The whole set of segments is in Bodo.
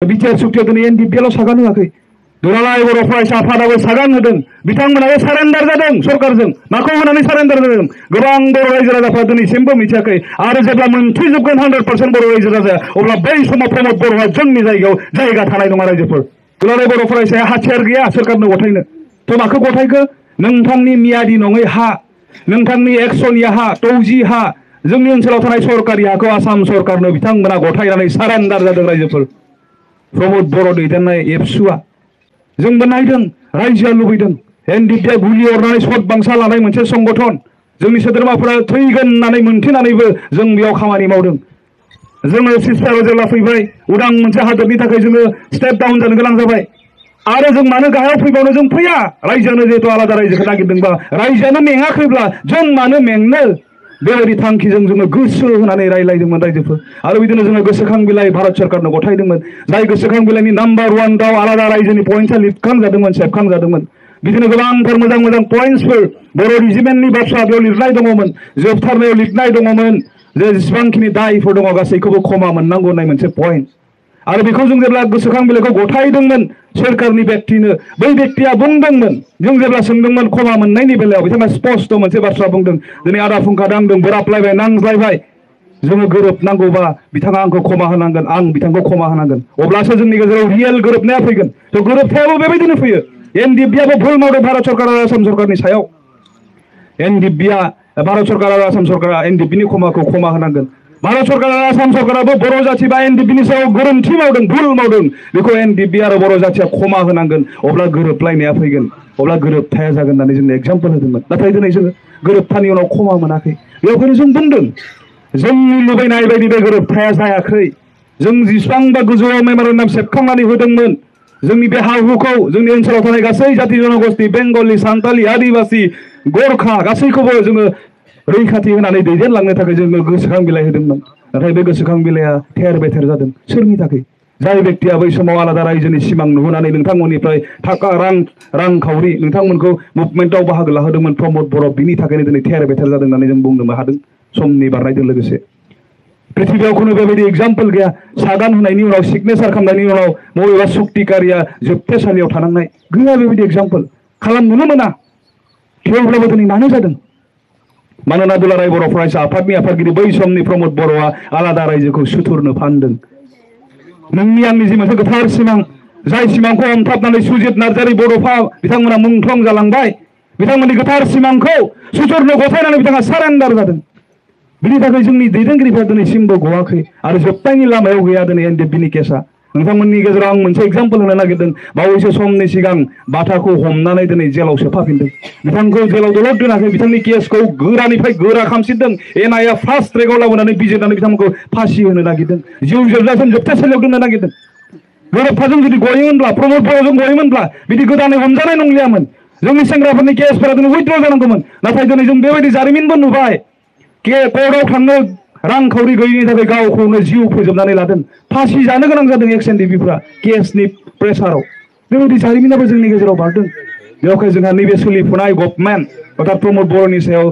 बिटिआर सुक्तियाव दिनै एनडिपिएल सागान होआखै दुलाराय बर' फरायसा आफादाबो सागान होदों बिथांमोनाबो सारेन्डार जादों सरकारजों माखौ होनानै सारेन्डार जादों गोबां बर' रायजो राजाफ्रा दिनैसिमबो मिथियाखै आरो जेब्ला मोनफैजोबगोन 100% बर' रायजो राजाया अब्ला बै समाव प्रमद बर'आ जोंनि जायगायाव जायगा थानाय नङा रायजोफोर दुलाराय बर' फरायसाया हाथियार गैया सोरखारनो गथायनो थ' माखौ गथायखो नोंथांनि मियादि नङै हा नोंथांनि एक्सनिया हा तौजी हा जोंनि ओनसोलाव थानाय सरकारि हाखौ आसाम सरकारनो बिथांमोना गथायनानै सारेन्डार जादों रायजोफोर प्रमद बर' दैदेननाय एबसुआ जोंबो नायदों रायजोआ लुबैदों एनडिपिआ गुलि अरनानै सत बांसा लानाय मोनसे संगठन जोंनि सोद्रोमाफोरा थैगोन होननानै मोनथिनानैबो जों बेयाव खामानि मावदों जोङो सिस्टाराव जेब्ला फैबाय उदां मोनसे हादरनि थाखाय जोङो स्टेप डाउन जानो गोनां जाबाय आरो जों मानो गाहायाव फैबावनो जों फैया रायजोआनो जिहेतु आलादा रायजोखौ नागिरदोंबा रायजोआनो मेङाखैब्ला जों मानो मेंनो बेबायदि थांखिजों जोङो गोसो होनानै रायलायदोंमोन रायजोफोर आरो बिदिनो जोङो गोसोखां बिलाइ भारत सरकारनो गथायदोंमोन जाय गोसोखां बिलाइनि नाम्बार 1 दाव आलादा रायजोनि पइन्टआ लिरखांजादोंमोन सेबखांजादोंमोन बिदिनो गोबांथार मोजां मोजां पइन्टसफोर बर' रिजिमेन्टनि बाथ्रा बेयाव लिरनाय दङमोन जोबथारनायाव लिरनाय दङमोन जे जेसेबांखिनि दायफोर दङ गासैखौबो खमा मोननांगौ होननाय मोनसे पइन्ट आरो बेखौ जों जेब्ला गोसोखां बिलाइखौ गथायदोंमोन सोरखारनि व्यक्तिनो बै व्यक्तिया बुंदोंमोन जों जेब्ला सोंदोंमोन खमा मोननायनि बेलायाव बिथाङा स्पष्ट मोनसे बाथ्रा बुंदों दिनै आदा फुंखा दांदों बोराबलायबाय नांज्लायबाय जोङो गोरोबनांगौबा बिथाङा आंखौ खमा होनांगोन आं बिथांखौ खमा होनांगोन अब्लासो जोंनि गेजेराव रियेल गोरोबनाया फैगोन थ' गोरोबथायाबो बेबायदिनो फैयो एनडिपिआबो भुल मावदों भारत सरकार आरो आसाम सरकारनि सायाव एनडिपिआ भारत सरकार आरो आसाम सरकारा एनडिपिनि खमाखौ खमा होनांगोन भारत सरकार आरो आसाम सरकाराबो बर' जाथि बा एनडिपिनि सायाव गोरोन्थि मावदों भुल मावदों बेखौ एनडिपि आरो बर' जाथिया खमा होनांगोन अब्ला गोरोबलायनाया फैगोन अब्ला गोरोबथाया जागोन होननानै जोंनो एग्जाम्पल होदोंमोन नाथाय दिनै जोङो गोरोबथानि उनाव खमा मोनाखै बेवहायनो जों बुंदों जोंनि लुबैनाय बायदि बे गोरोबथाया जायाखै जों जेसेबांबा गोजौआव मेम'रेन्डाम सेबखांनानै होदोंमोन जोंनि बे हा-हुखौ जोंनि ओनसोलाव थानाय गासै जाथि जनगोष्ठी बेंगलि सान्थालि आदिबासि गोरखा गासैखौबो जोङो रैखाथि होनानै दैदेनलांनो थाखाय जोङो गोसोखां बिलाइ होदोंमोन नाथाय बे गोसोखां बिलाइया थेर बेथेर जादों सोरनि थाखाय जाय व्यक्तिया बै समाव आलादा रायजोनि सिमां नुहोनानै नोंथांमोननिफ्राय थाखा रांखावरि नोंथांमोनखौ मुभमेन्टआव बाहागो लाहोदोंमोन प्रमद बर' बिनि थाखायनो दिनै थेर बेथेर जादों होननानै जों बुंनो हादों समनि बारनायजों लोगोसे पृथ्वीयाव खुनु बेबायदि एग्जाम्पल गैया सागान होनायनि उनाव सिगनेचार खालामनायनि उनाव बबेबा सुक्तिकारिया जोबथेसालियाव थानांनाय गैया बेबायदि एग्जाम्पल खालामनोनो मोना थेवब्लाबो दिनै मानो जादों मानोना दुलाराय बर' फरायसा आफादनि आफादगिरि बै समनि प्रमद बर'आ आलादा रायजोखौ सुथुरनो फानदों नोंनि आंनि जि मोनसे गोथार सिमां जाय सिमांखौ हमथाबनानै सुजित नार्जारि बड'फा बिथांमोना मुंख्लं जालांबाय बिथांमोननि गोथार सिमांखौ सुथुरनो गथायनानै बिथाङा सारेन्डार जादों बिनि थाखाय जोंनि दैदेनगिरिफ्रा दिनैसिमबो गवाखै आरो जोबनायनि लामायाव गैया दिनै एनडिपिनि केसआ नोंथांमोननि गेजेराव आं मोनसे एग्जाम्पल होनो नागिरदों बावैसो समनि सिगां बाथाखौ हमनानै दिनै जेलाव सोफाफिनदों बिथांखौ जेलाव दलद दोनाखै बिथांनि केसखौ गोरानिफ्राय गोरा खालामसिनदों एनआइए फार्स्ट ट्रेकआव लाबोनानै बिजिरनानै बिथांमोनखौ फासि होनो नागिरदों जिउ जोबजासिम जोबथेसालियाव दोननो नागिरदों गोरोबथाजों जुदि गयोमोनब्ला प्रमद बर'जों गयोमोनब्ला बिदि गोदानै हमजानाय नंलियामोन जोंनि सेंग्राफोरनि केसफोरा दिनै उइथड्र जानांगौमोन नाथाय दिनै जों बेबायदि जारिमिनबो नुबाय कर्टआव थांनो रांखावरि गैयिनि थाखाय गावखौनो जिउ फोजोबनानै लादों फासि जानो गोनां जादों एक्स एनडिपिफ्रा केसनि प्रेसाराव बेबायदि जारिमिनाबो जोंनि गेजेराव बारदों बेवहाय जोंहा नैबे सोलिफुनाय गभर्नमेन्ट अर्थात प्रमद बर'नि सायाव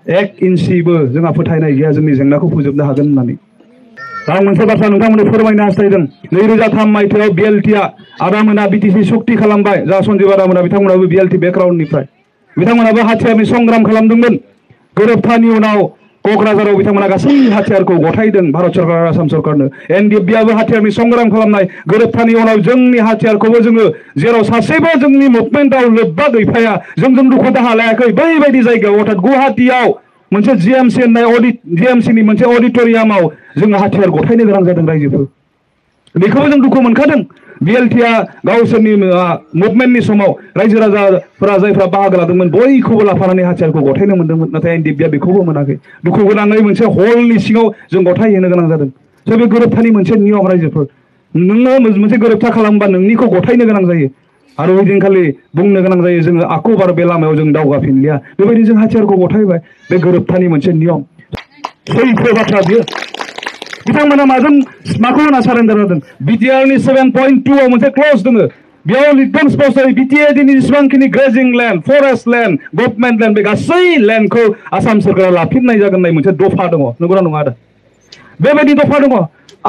1 इन्सिबो जोंहा फोथायनाय गैया जोंनि जेंनाखौ फोजोबनो हागोन होननानै आं मोनसे बाथ्रा नोंथांमोननो फोरमायनो हास्थायदों 2003 मायथाइयाव बिएलटिआ आदामोना बिटिसि सुक्ति खालामबाय जा सन्जीब आदामोना बिथांमोनाबो बिएलटि बेकग्राउन्डनिफ्राय बिथांमोनाबो हाथियारनि संग्राम खालामदोंमोन गोरोबथानि उनाव क'क्राझाराव बिथांमोना गासै हाथियारखौ गथायदों भारत सरकार आरो आसाम सरकारनो एनडिपिआबो हाथियारनि संग्राम खालामनाय गोरोबथानि उनाव जोंनि हाथियारखौबो जोङो जेराव सासेबो जोंनि मुभमेन्टआव लोब्बा गैफाया जोंजों दुखु दाहा लायाखै बैबायदि जायगायाव अर्थात गुवाहाटीयाव मोनसे जिएमसि होननाय जिएमसिनि मोनसे अडिट'रियामाव जोङो हाथियार गथायनो गोनां जादों रायजोफोर बेखौबो जों दुखु मोनखादों बिएलटिआ गावसोरनि मुभमेन्टनि समाव रायजो राजाफोरा जायफ्रा बाहागो लादोंमोन बयखौबो लाफानानै हाथियारखौ गथायनो मोन्दोंमोन नाथाय एनडिपिआ बेखौबो मोनाखै दुखु गोनाङै मोनसे हलनि सिङाव जों गथायहैनो गोनां जादों स' बे गोरोबथानि मोनसे नियम रायजोफोर नोङो मोनसे गोरोबथा खालामबा नोंनिखौ गथायनो गोनां जायो आरो ओइदिनखालि बुंनो गोनां जायो जोङो आख' बार बे लामायाव जों दावगाफिनलिया बेबायदि जों हाथियारखौ गथायबाय बे गोरोबथानि मोनसे नियम सैथो बाथ्रा बियो बिथांमोना माखौ होना सारेन्डार जादों बिटिआरनि 7.2 आव मोनसे क्लज दङ बेयाव लिरदों स्पष्टयै बिटिआरनि जेसेबांखिनि ग्रेजिं land forest land government land बे गासै लेन्डखौ आसाम सरकारा लाफिननाय जागोन होननाय मोनसे दफा दङ नंगौना नङा आदा बेबायदि दफा दङ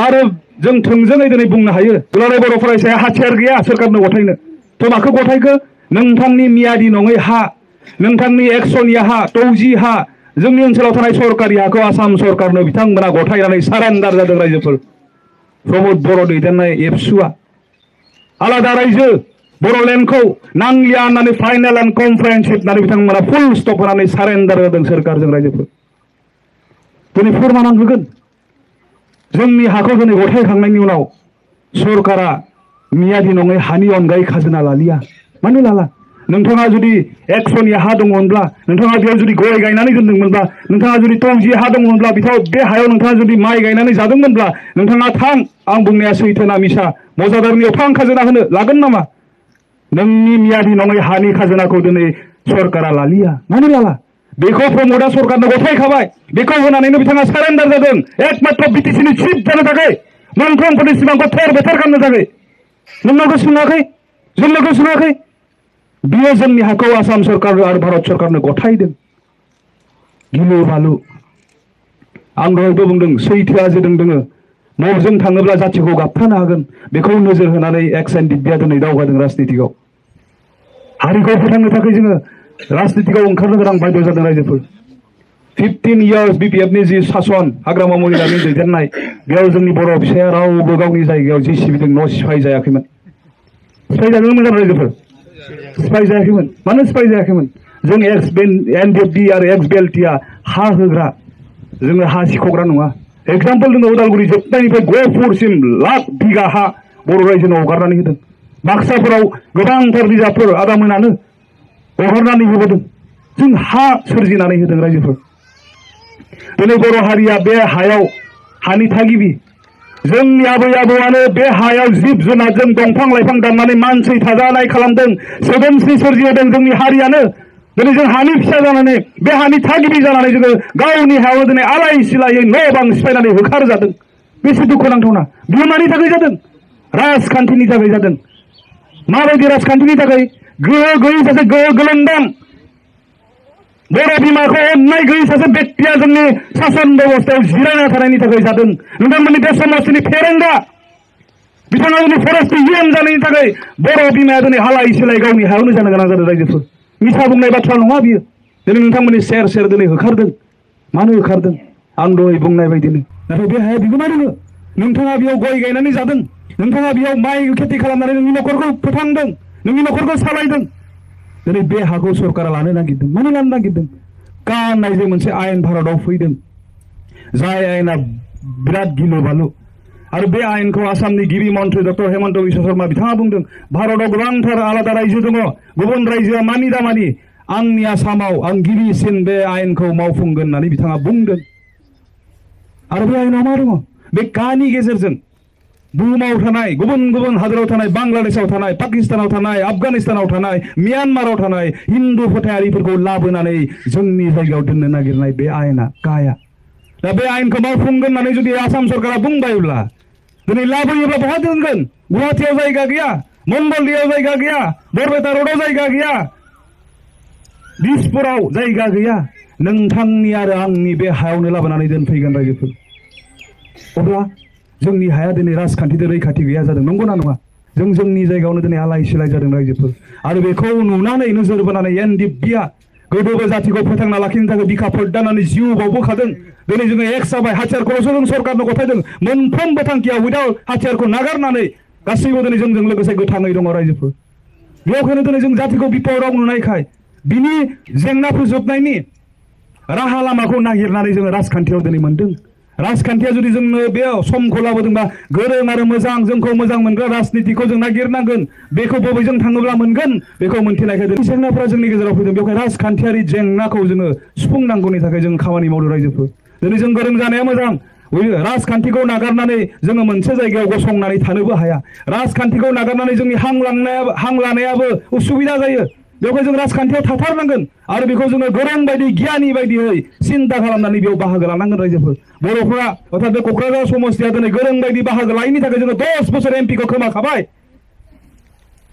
आरो जों थोंजोङै दिनै बुंनो हायो दुलाराय बर' फरायसाया हाथियार गैया सोरखारनो गथायनो थ' माखौ गथायखो नोंथांनि मियादि नङै हा नोंथांनि एक्स'निया हा 30 हा जोंनि ओनसोलाव थानाय सरकारि हाखौ आसाम सरकारनो बिथांमोना गथायनानै सारेन्डार जादों रायजोफोर प्रमद बर' दैदेननाय एबसुआ आलादा रायजो बर'लेण्डखौ नांलिया होननानै फाइनाल एन्ड कमप्रेहेनसिभ होननानै बिथांमोना फुल स्टप होनानै सारेन्डार होदों सोरखारजों रायजोफोर दिनै फोरमान आं होगोन जोंनि हाखौ दिनै गथायखांनायनि उनाव सरकारा मियादि नङै हानि अनगायै खाजोना लालिया मानो लाला नोंथाङा जुदि 100नि हा दङमोनब्ला नोंथाङा बेयाव जुदि गय गायनानै दोनदोंमोनब्ला नोंथाङा जुदि 30 हा दङमोनब्ला बे हायाव नोंथाङा जुदि माइ गायनानै जादोंमोनब्ला नोंथाङा थां आं बुंनाया सैथोना मिसा मजादारनियाव थां खाजोना होनो लागोन नामा नोंनि मियादि नङै हानि खाजोनाखौ दिनै सरकारा लालिया मानो लाला बेखौ प्रमदा सरकारनो गथायखाबाय बेखौ होनानैनो बिथाङा सारेन्डार जादों एकमात्र बिटिसिनि चिफ जानो थाखाय मोनफ्रोमबोनि सिमांखौ थेर बेथेर खालामनो थाखाय नोंनावखौ सोङाखै जोंनावखौ सोङाखै बियो जोंनि हाखौ आसाम सरकार आरो भारत सरकारनो गथायदों गिलु बालु आं दहायबो बुंदों सैथोआ जेदों दोङो न'जों थाङोब्ला जाथिखौ गाबथानो हागोन बेखौ नोजोर होनानै एक्स एन दिब्या दिनै दावगादों राजनितिकआव हारिखौ फोथांनो थाखाय जोङो राजनितिकआव ओंखारनो गोनां बायद' जादों रायजोफोर 15 इयार्स बिपिएफनि जि सासन हाग्रामा महिलानि दैदेननाय बेयाव जोंनि बर' फिसाया रावबो गावनि जायगायाव जेसिबिजों न' सिफाय जायाखैमोन सिफाय जादोंमोन मोजां रायजोफोर सिफाय जायाखैमोन मानो सिफाय जायाखैमोन जों एक्स एनडिएफडि आरो एक्स बिएलटिआ हा होग्रा जोङो हा सिख'ग्रा नङा एग्जाम्पल जोङो उदालगुरि जोबनायनिफ्राय गहपुरसिम लाख बिगा हा बर' रायजोनो हगारनानै होदों बाक्साफोराव गोबांथार बिजाबफोर आदामोनानो हगारनानै होबोदों जों हा सोरजिनानै होदों रायजोफोर दिनै बर' हारिया बे हायाव हानि थागिबि जोंनि आबै आबौआनो बे हायाव जिब जुनारजों दंफां लाइफां दाननानै मानसि थाजानाय खालामदों सोदोमस्रि सोरजिहोदों जोंनि हारियानो दिनै जों हानि फिसा जानानै बे हानि थागिबि जानानै जोङो गावनि हायाव दिनै आलाय सिलायै न' बां सिफायनानै होखारजादों बेसे दुखुनांथावना बियो मानि थाखाय जादों राजखान्थिनि थाखाय जादों माबायदि राजखान्थिनि थाखाय गोहो गैयै सासे गोहो गोलोमदों बर' बिमाखौ अननाय गैयै सासे बेक्तिया जोंनि सासन बेबस्थायाव जिरायना थानायनि थाखाय जादों नोंथांमोननि बे समाजनि फेरेंगा बिथाङा दिनै फरेस्ट इएम जानायनि थाखाय बर' बिमाया दिनै आलाय सिलाय गावनि हायावनो जानो गोनां जादों रायजोफोर मिसा बुंनाय बाथ्रा नङा बियो दिनै नोंथांमोननि सेर सेर दिनै होखारदों मानो होखारदों आं दहाय बुंनाय बायदिनो नाथाय बे हाया बिगोमा दङ नोंथाङा बेयाव गय गायनानै जादों नोंथाङा बेयाव माइ खेथि खालामनानै नोंनि न'खरखौ फोथांदों नोंनि न'खरखौ सालायदों दिनै बे हाखौ सरकारा लानो नागिरदों मानो लानो नागिरदों का होननाय जे मोनसे आयेन भारताव फैदों जाय आयेना बिराद गिलु बालु आरो बे आयेनखौ आसामनि गिबि मन्थ्रि डक्टर हेमन्त बिश्व शर्मा बिथाङा बुंदों भारताव गोबांथार आलादा रायजो दङ गुबुन रायजोआ मानि दामानि आंनि आसामाव आं गिबिसिन बे आयेनखौ मावफुंगोन होननानै बिथाङा बुंदों आरो बे आयेनाव मा दङ बे कानि गेजेरजों बुहुमाव थानाय गुबुन गुबुन हादराव थानाय बांलादेशआव थानाय पाकिस्तानाव थानाय आफगानिस्तानाव थानाय म्यानमाराव थानाय हिन्दु फोथायारिफोरखौ लाबोनानै जोंनि जायगायाव दोननो नागिरनाय बे आयेना काया दा बे आयेनखौ मावफुंगोन होननानै जुदि आसाम सरकारा बुंबायब्ला दिनै लाबोयोब्ला बहा दोनगोन गुवाहाटियाव जायगा गैया मंगलदैयाव जायगा गैया बरपेटा रडआव जायगा गैया दिसपुराव जायगा गैया नोंथांनि आरो आंनि बे हायावनो लाबोनानै दोनफैगोन रायजोफोर अब्ला जोंनि हाया दिनै राजखान्थिजों रैखाथि गैया जादों नंगौना नङा जों जोंनि जायगायावनो दिनै आलाय सिलाय जादों रायजोफोर आरो बेखौ नुनानै नोजोर बोनानै एनडिएफबिआ गोदोबो जातिखौ फोथांना लाखिनो थाखाय बिखा फोरदानानै जिउ बावबोखादों दिनै जोङो एक्स जाबाय हाथियारखौल'सो जों सरकारनो गथायदों मोनफ्रोमबो थांखिया उइदाउट हाथियारखौ नागारनानै गासैबो दिनै जोंजों लोगोसे गोथाङै दङ रायजोफोर बेखायनो दिनै जों जातिखौ बिपदआव नुनायखाय बिनि जेंना फोजोबनायनि राहा लामाखौ नागिरनानै जोङो राजखान्थियाव दिनै मोन्दों राजखान्थिया जुदि जोंनो बे समखौ लाबोदोंबा गोरों आरो मोजां जोंखौ मोजां मोनग्रा राजनितिखौ जों नागिरनांगोन बेखौ बबेजों थाङोब्ला मोनगोन बेखौ मोन्थिनायखाय दिनै जेंनाफोरा जोंनि गेजेराव फैदों बेवहाय राजखान्थियारि जेंनाखौ जोङो सुफुंनांगौनि थाखाय जों खामानि मावदों रायजोफोर दिनै जों गोरों जानाया मोजां राजखान्थिखौ नागारनानै जोङो मोनसे जायगायाव गसंनानै थानोबो हाया राजखान्थिखौ नागारनानै जोंनि हां लानायाबो उसुबिदा जायो बेवहाय जों राजखान्थियाव थाथारनांगोन आरो बेखौ जोङो गोरों बायदि गियानि बायदियै सिन्था खालामनानै बेयाव बाहागो लानांगोन रायजोफोर बर'फोरा अर्थात बे क'क्राझार समस्तिया दिनै गोरों बायदि बाहागो लायैनि थाखाय जोङो 10 बोसोर एमपिखौ खोमाखाबाय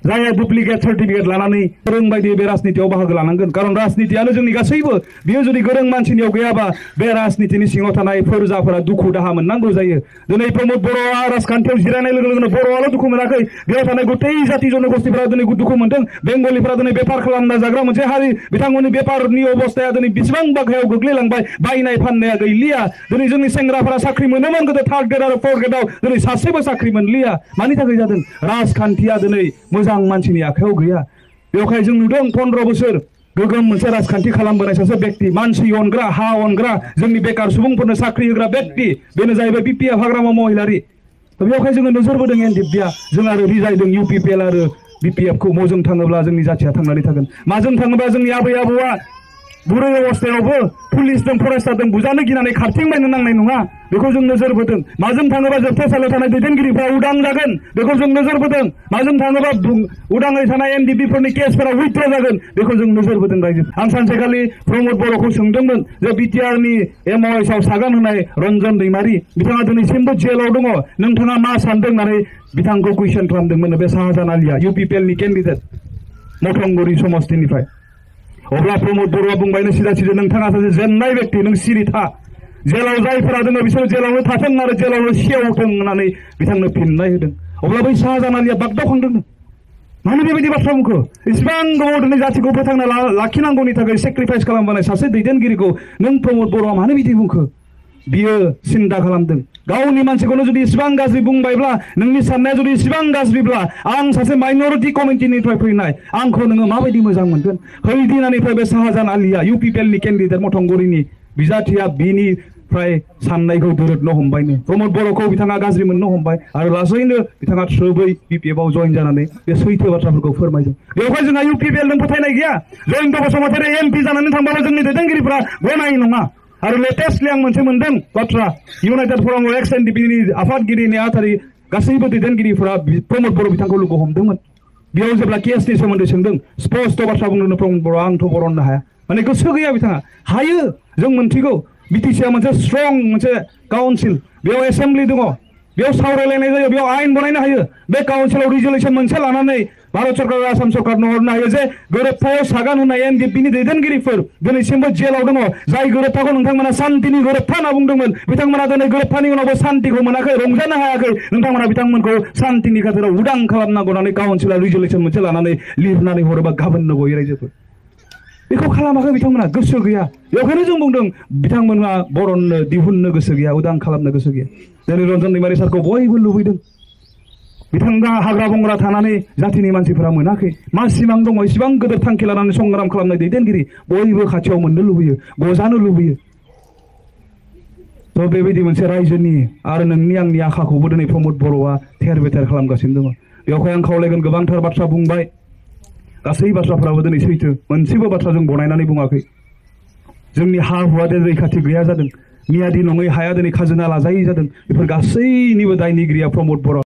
जायहा डुप्लिकेट सार्टिफिकेट लानानै गोरों बायदि बे राजनितियाव बाहागो लानांगोन कारण राजनितियानो जोंनि गासैबो बियो जुदि गोरों मानसिनियाव गैयाबा बे राजनितिनि सिङाव थानाय फोरजाफोरा दुखु दाहा मोननांगौ जायो दिनै प्रमद बर'आ राजखान्थियाव जिरायनाय लोगो लोगोनो बर'आल' दुखु मोनाखै बेयाव थानाय गथै जाति जनगोष्ठीफोरा दिनै दुखु मोनदों बेंगलिफोरा दिनै बेफार खालामना जाग्रा मोनसे हारि बिथांमोननि बेफारनि अबस्थाया दिनै बेसेबां बाखायाव गोग्लैलांबाय बायनाय फाननाया गैलिया दिनै जोंनि सेंग्राफोरा साख्रि मोनोमोन गोदो थार्ड ग्रेड आरो फोर्थ ग्रेडआव दिनै सासेबो साख्रि मोनलिया मानि थाखाय जादों राजखान्थिया दिनै मोजां मानसिनि आखायाव गैया बेवहाय जों नुदों 15 बोसोर गोगोम मोनसे राजखान्थि खालामबोनाय सासे व्यक्ति मानसि अनग्रा हा अनग्रा जोंनि बेकार सुबुंफोरनो साख्रि होग्रा व्यक्ति बेनो जाहैबाय बिपिएफ हाग्रामा महिलारि बेवहाय जोङो नोजोर बोदों एनडिएफबिआ जों आरो रिजायदों इउपिपिएल आरो बिपिएफखौ मजों थाङोब्ला जोंनि जाथिया थांनानै थागोन माजों थाङोब्ला जोंनि आबै आबौआ बुरै अवस्थायावबो पुलिसजों फरेस्टारजों बुजानो गिनानै खारथिंबायनो नांनाय नङा बेखौ जों नोजोर बोदों माजों थाङोबा जोबथेसालियाव थानाय दैदेनगिरिफ्रा उदां जागोन बेखौ जों नोजोर बोदों माजों थाङोबा उदाङै थानाय एनडिपिफोरनि केसफोरा उइथ्र जागोन बेखौ जों नोजोर बोदों रायजो आं सानसेखालि प्रमद बर'खौ सोंदोंमोन जे बिटिआरनि एमअएसआव सागान होनाय रन्जन दैमारि बिथाङा दिनैसिमबो जेलाव दङ नोंथाङा मा सानदों होननानै बिथांखौ कुइसन खालामदोंमोन बे शाहजान आलिया इउपिपिएलनि केन्डिडेट मथंगुरि समष्टिनिफ्राय अब्ला प्रमद बर'आ बुंबायनो सिदा सिदा नोंथाङा सासे जेननाय व्यक्ति नों सिरि था जेलाव जायफोरा दङ बिसोर जेलावनो थाथों आरो जेलावनो सेवथों होननानै बिथांनो फिननाय होदों अब्ला बै शाहजान आलिया बागदावखांदोंमोन मानो बेबायदि बाथ्रा बुंखो इसिबां गोबाव दिनै जाथिखौ फोथांना लाखिनांगौनि थाखाय सेक्रिफाइस खालामबोनाय सासे दैदेनगिरिखौ नों प्रमद बर'आ मानो बिदि बुंखो बियो सिन्ता खालामदों गावनि मानसिखौनो जुदि इसिबां गाज्रि बुंबायब्ला नोंनि साननाया जुदि इसिबां गाज्रिब्ला आं सासे माइनरिटि कमिटिनिफ्राय फैनाय आंखौ नोङो माबायदि मोजां मोनगोन हैदिनानिफ्राय बे शाहजान आलिया इउपिपिएलनि केन्डिडेट मथंगुरिनि बिजाथिया बिनिफ्राय साननायखौ दोरोदनो हमबायनो प्रमद बर'खौ बिथाङा गाज्रि मोननो हमबाय आरो लासैनो बिथाङा थ्रोबै बिपिएफआव जइन जानानै बे सैथो बाथ्राफोरखौ फोरमायदों बेवहाय जोंहा इउपिपिएलजों फोथायनाय गैया जयन्त बसुमतारी एमपि जानानै थांबाबो जोंनि दैदेनगिरिफ्रा गनाय नङा आरो लेटेस्टलि आं मोनसे मोनदों बाथ्रा इउनाइटेड फराम अफ एक्स एनडिपिनि आफादगिरि नेहाथारि गासैबो दैदेनगिरिफोरा प्रमद बर' बिथांखौ लोगो हमदोंमोन बेयाव जेब्ला केसनि सोमोन्दै सोंदों स्पष्ट बाथ्रा बुंदों प्रमद बर'आ आंथ' बरननो हाया माने गोसो गैया बिथाङा हायो जों मोनथिगौ बिटिसिआ मोनसे स्ट्रं मोनसे काउन्सिल बेयाव एसेम्बलि दङ बेयाव सावरायलायनाय जायो बेयाव आयेन बनायनो हायो बे काउन्सिलाव रिजलिउसन मोनसे लानानै भारत सरकार आसाम सरकारनो हरनो हायो जे गोरोबथायाव सागान होनाय एनडिपिनि दैदेनगिरिफोर दिनैसिमबो जेलाव दङ जाय गोरोबथाखौ नोंथांमोना शान्तिनि गोरोबथा होनना बुंदोंमोन बिथांमोना दिनै गोरोबथानि उनावबो शान्तिखौ मोनाखै रंजानो हायाखै नोंथांमोना बिथांमोनखौ शान्तिनि खाथिराव उदां खालामनांगौ होननानै काउन्सिला रिजलिउसन मोनसे लानानै लिरनानै हरोबा गाबोननो गयो रायजोफोर बेखौ खालामाखै बिथांमोना गोसो गैया बेखायनो जों बुंदों बिथांमोना बरननो दिहुननो गोसो गैया उदां खालामनो गोसो गैया दिनै रन्जन दैमारि सारखौ बयबो लुबैदों बिथाङा हाग्रा बंग्रा थानानै जातिनि मानसिफोरा मोनाखै मा सिमां दङ इसिबां गोदोर थांखि लानानै संग्राम खालामनाय दैदेनगिरि बयबो खाथियाव मोननो लुबैयो गजानो लुबैयो थ' बेबायदि मोनसे रायजोनि आरो नोंनि आंनि आखाखौबो दिनै प्रमद बर'आ थेर बेथेर खालामगासिनो दङ बेवहाय आं खावलायगोन गोबांथार बाथ्रा बुंबाय गासै बाथ्राफोराबो दिनै सैथो मोनसेबो बाथ्रा जों बनायनानै बुङाखै जोंनि हा हुआ दिनै रैखाथि गैया जादों मियादि नङै हाया दिनै खाजोना लाजायै जादों बेफोर गासैनिबो दायनिगिरिया प्रमद बर'